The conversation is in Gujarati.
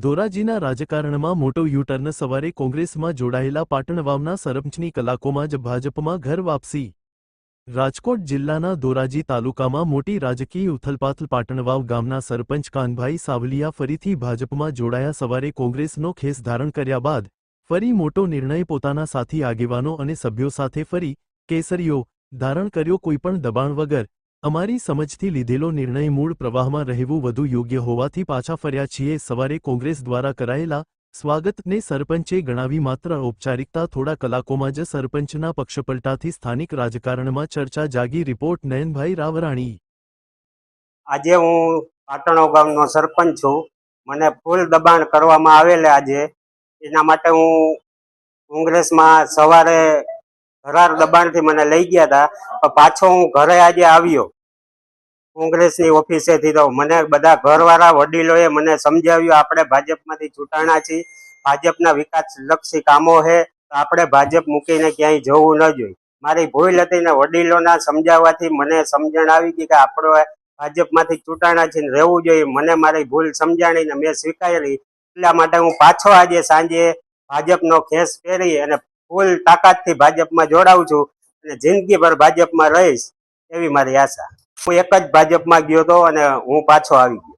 ધોરાજીના રાજકારણમાં મોટો યુટર્ન સવારે કોંગ્રેસમાં જોડાયેલા પાટણવાવના સરપંચની કલાકોમાં જ ભાજપમાં ઘર વાપસી। રાજકોટ જિલ્લાના ધોરાજી તાલુકામાં મોટી રાજકીય ઉથલપાથલ। પાટણવાવ ગામના સરપંચ કાનભાઈ સાવલિયા ફરીથી ભાજપમાં જોડાયા। સવારે કોંગ્રેસનો ખેસ ધારણ કર્યા બાદ ફરી મોટો નિર્ણય પોતાના સાથી આગેવાનો અને સભ્યો સાથે ફરી કેસરીઓ ધારણ કર્યો। કોઈપણ દબાણ વગર અમારી સમજથી લીધેલો નિર્ણય મૂળ પ્રવાહમાં રહેવું વધુ યોગ્ય હોવાથી પાછા ફર્યા છીએ। સવારે કોંગ્રેસ દ્વારા કરાયેલા સ્વાગતને સરપંચે ગણાવી માત્ર ઔપચારિકતા। થોડા કલાકોમાં જ સરપંચના પક્ષપલટાથી સ્થાનિક રાજકારણમાં ચર્ચા જાગી। રિપોર્ટ નયનભાઈ રાવરાણી। આજે હું પાટણો ગામનો સરપંચ છું। મને ફૂલ દબાણ કરવામાં આવેલ આજે, એના માટે હું કોંગ્રેસમાં સવારે ઘરાર દબાણથી મને લઈ ગયા હતા, પાછો હું ઘરે આજે આવ્યો કોંગ્રેસની ઓફિસેથી। તો મને બધા ઘરવાળા વડીલોએ મને સમજાવ્યું આપણે ભાજપમાંથી છૂટાણા છીએ, ભાજપના વિકાસલક્ષી કામો છે, આપણે ભાજપ મૂકીને ક્યાંય જવું ન જોઈએ। મારી ભૂલ હતી ને વડીલોના સમજાવવાથી મને સમજણ આવી ગઈ કે આપણે ભાજપમાંથી છૂટાણા છીએ, રહેવું જોઈએ। મને મારી ભૂલ સમજાણીને મેં સ્વીકારી, એટલા માટે હું પાછો આજે સાંજે ભાજપનો ખેસ પહેરી અને ફૂલ તાકાતથી ભાજપમાં જોડાઉં છું અને જિંદગીભર ભાજપમાં રહીશ એવી મારી આશા। હું એક જ ભાજપમાં ગયો હતો અને હું પાછો આવી ગયો।